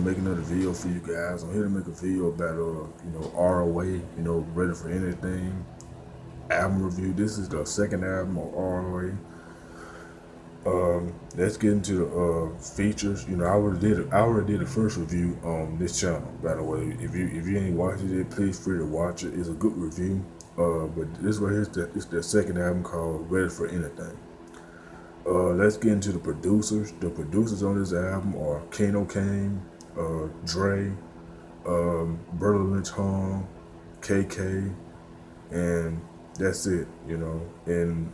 make another video for you guys. I'm here to make a video about R.O.A. Ready for Anything album review. This is the second album of R.O.A. Let's get into the features. I already did the first review on this channel. By the way, if you ain't watched it, please free to watch it. It's a good review. But this right here is the second album called Ready for Anything. Let's get into the producers. The producers on this album are Cano Cain, Dre, Brotha Lynch Hung, KK, and that's it. And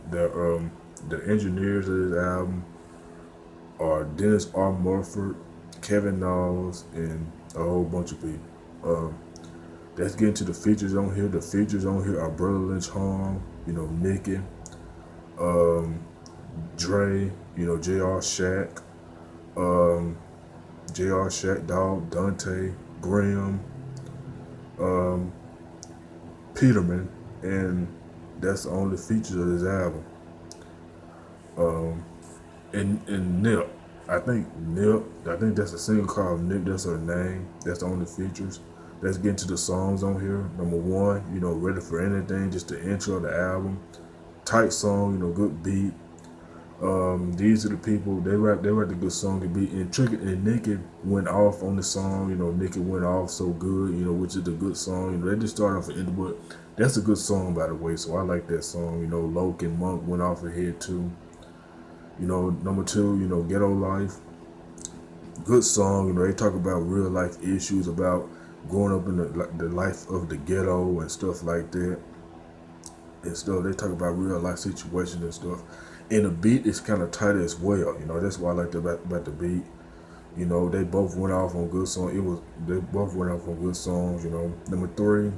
the engineers of this album are Dennis R. Murford, Kevin Knowles, and a whole bunch of people. Let's get into the features on here. The features on here are Brotha Lynch Hung, Nikki, Dre, J.R. Shack, Dawg, Danta, Graham, Peterman, and that's the only features of this album. And Nip, I think that's a single called Nip. That's her name. That's the only features. Let's get into the songs on here. Number one, Ready for Anything, just the intro of the album. Tight song, good beat. These are the people, they write the good song to beat. And Tricky and Nikki went off on the song, Nikki went off so good, which is a good song. They just started off with but that's a good song, by the way, so I like that song. Loke and Monk went off ahead too. Number two, Ghetto Life. Good song, they talk about real life issues, about growing up in the life of the ghetto and stuff like that. And stuff, they talk about real life situations and stuff. And the beat is kind of tight as well, that's why I like about the beat. They both went off on good songs. They both went off on good songs, Number three,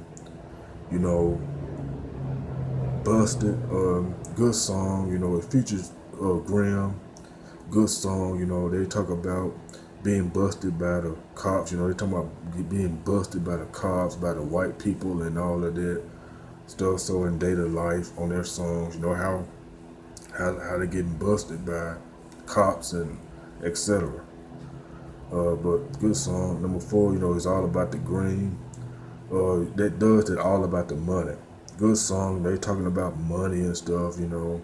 Busted, good song, it features Graham, good song, they talk about being busted by the cops, they talk about being busted by the cops, by the white people and all of that stuff. So in daily life on their songs, how they getting busted by cops and etc. But good song. Number four, it's all about the green. That does it all about the money. Good song. They talking about money and stuff. How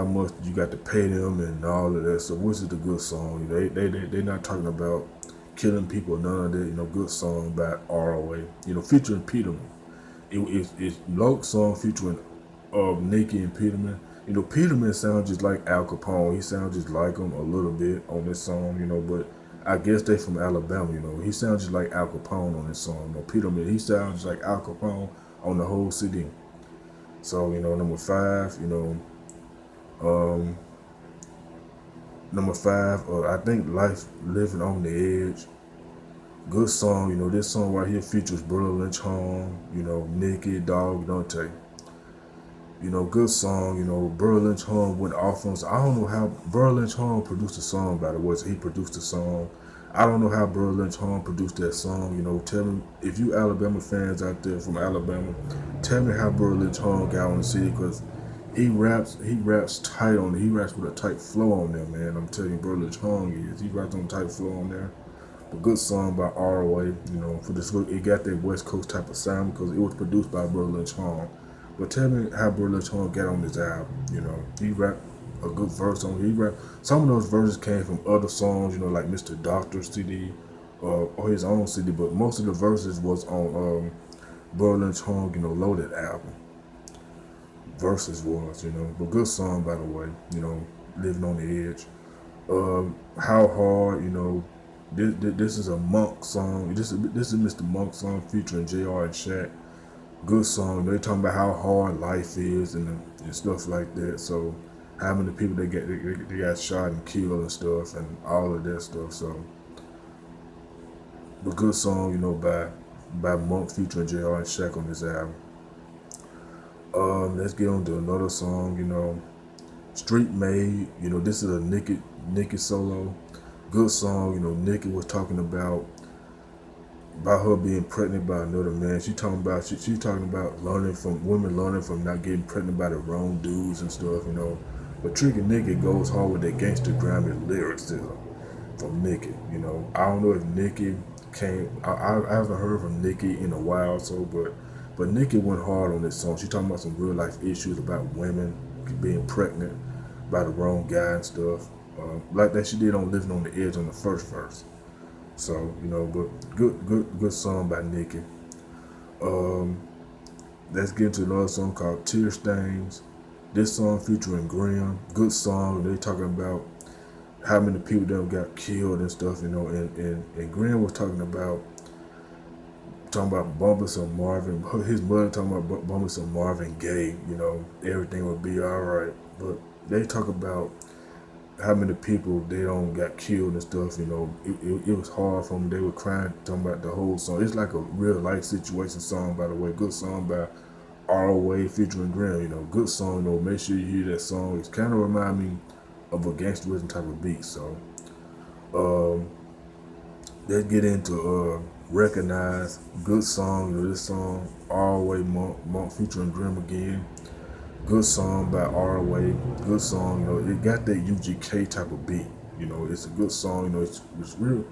much you got to pay them and all of that. So which is the good song? They not talking about killing people. None of that. Good song by R.O.A. Featuring Peterman. It's Loke's song featuring Nikki and Peterman. Peterman sounds just like Al Capone. He sounds just like him a little bit on this song, but I guess they from Alabama, He sounds just like Al Capone on this song. Peterman, he sounds just like Al Capone on the whole CD. So, number five, I think Life Living on the Edge. Good song, this song right here features Brotha Lynch Hung, Nikki, Dawg, Danta. Good song, Brotha Lynch Hung went off on. I don't know how Brotha Lynch Hung produced the song, by the way. So he produced the song. I don't know how Brotha Lynch Hung produced that song. Tell me, if you Alabama fans out there from Alabama, tell me how Brotha Lynch Hung got on the city, because he raps tight on it. He raps with a tight flow on there, man. I'm telling you, Brotha Lynch Hung is. He raps on a tight flow on there. But good song by R.O.A. For this, it got that West Coast type of sound because it was produced by Brotha Lynch Hung. But tell me how Brotha Lynch Hung got on this album. He rapped a good verse on it. Some of those verses came from other songs, like Mr. Doctor's CD or his own CD. But most of the verses was on Brotha Lynch Hung, Loaded album. Verses was, But good song, by the way. Living on the Edge. How Hard, this is a Monk song. This is Mr. Monk song featuring J.R. and Shaq. Good song. They talking about how hard life is and stuff like that. So how many people they got shot and killed and stuff and all of that stuff. So, but good song, by Monk featuring J.R. and Shaq on this album. Let's get on to another song. Street Made. This is a Nikki solo. Good song. Nikki was talking about her being pregnant by another man. She talking about women learning from not getting pregnant by the wrong dudes and stuff. But Tricky Nikki goes hard with that gangster grimy lyrics to her. from Nikki. You know, I don't know if Nikki came. I haven't heard from Nikki in a while, so but Nikki went hard on this song. She talking about some real life issues about women being pregnant by the wrong guy and stuff, like that she did on "Living on the Edge" on the first verse. So you know, but good song by Nikki. Um, let's get into another song called "Tear Stains." This song featuring Graham, good song. They talking about how many people that got killed and stuff, you know, and Graham was talking about bumping some Marvin, his mother talking about bumping some Marvin Gaye, you know, everything would be all right. But they talk about how many people they don't got killed and stuff, you know. It was hard for them. They were crying, talking about the whole song. It's like a real life situation song, by the way. Good song by R.O.A featuring Graham, you know. Good song, you know. Make sure you hear that song. It's kind of remind me of a gangsterism type of beat. So, um, let's get into Recognize. Good song, you know, this song, R.O.A Monk featuring Graham again. Good song by R.O.A. Good song, you know, it got that UGK type of beat. You know, it's a good song, you know, it's real.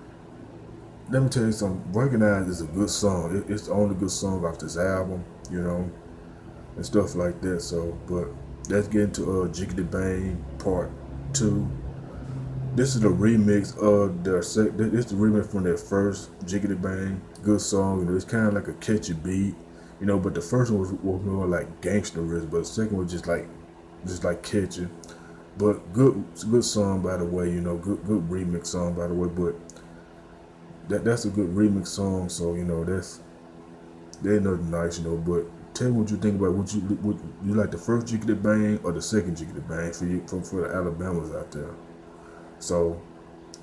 Let me tell you something, Recognize is a good song. It's the only good song off this album, you know, and stuff like that. So, but let's get into Jiggity Bang Part 2. This is the remix of this is the remix from their first Jiggity Bang. Good song, you know, it's kind of like a catchy beat, you know, but the first one was more like gangsterism, but the second was just like catchy. But good song, by the way, you know, good remix song, by the way. But that's a good remix song, so you know they nothing nice, you know. But tell me what you think about would you like the first Jiggity Bang or the second Jiggity Bang for the Alabamas out there. So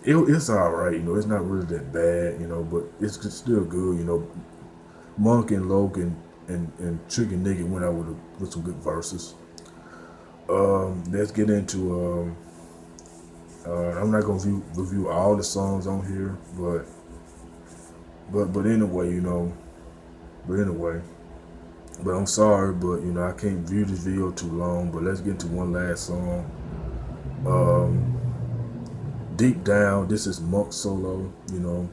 it's all right, you know. It's not really that bad, you know, but it's still good, you know. Monk and Logan and Trick and Nikki went out with some good verses. Let's get into I'm not gonna review all the songs on here, but anyway, you know. But anyway, but I'm sorry, but you know I can't view this video too long. But let's get into one last song. Um, Deep Down. This is Monk solo. You know,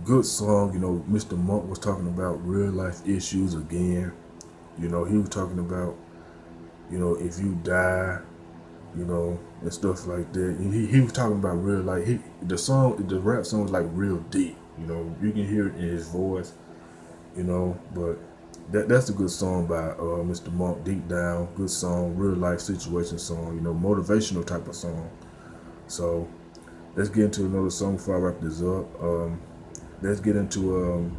good song. You know, Mr. Monk was talking about real life issues again. You know, he was talking about, you know, if you die, you know, and stuff like that. And he was talking about real life. The rap song was like real deep. You know, you can hear it in his voice. You know, but that's a good song by Mr. Monk, Deep Down. Good song, real life situation song, you know, motivational type of song. So let's get into another song before I wrap this up. Let's get into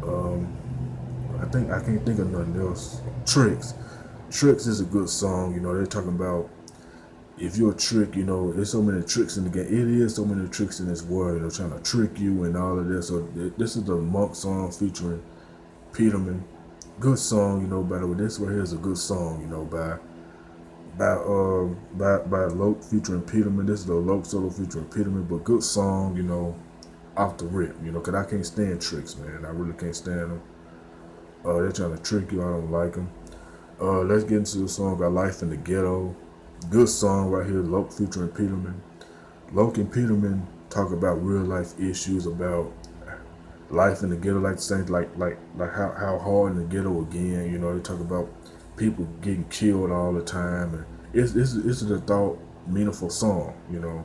I can't think of nothing else. Tricks. Tricks is a good song, you know, they're talking about if you're a trick, you know, there's so many tricks in the game. It is so many tricks in this world, you know, trying to trick you and all of this. So this is the Monk song featuring Peterman. Good song, you know, by the way. This right here is a good song, you know, by Loke featuring Peterman. This is the Loke solo featuring Peterman, but good song, you know, off the rip, you know, cause I can't stand tricks, man. I really can't stand them. They're trying to trick you. I don't like them. Let's get into the song by Life in the Ghetto. Good song right here, Loke featuring Peterman. Loke and Peterman talk about real life issues about life in the ghetto, like saying like how hard in the ghetto again. You know, they talk about people getting killed all the time, and it's a thought meaningful song. You know,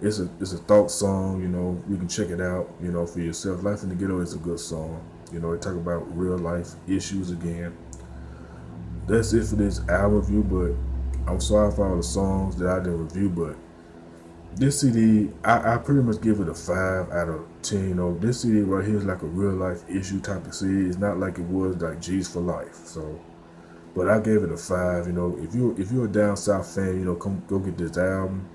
it's a thought song. You know, you can check it out. You know, for yourself. Life in the Ghetto is a good song. You know, they talk about real life issues again. That's it for this album review, but I'm sorry for all the songs that I didn't review, but this CD, I pretty much give it a 5 out of 10. You know, this CD right here is like a real life issue type of CD. It's not like it was like G's for Life. So, but I gave it a 5. You know, if you're a down south fan, you know, come go get this album.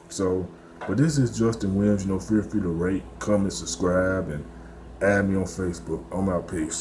So, but this is Justin Williams. You know, feel free to rate, comment, subscribe, and add me on Facebook. I'm out. Peace.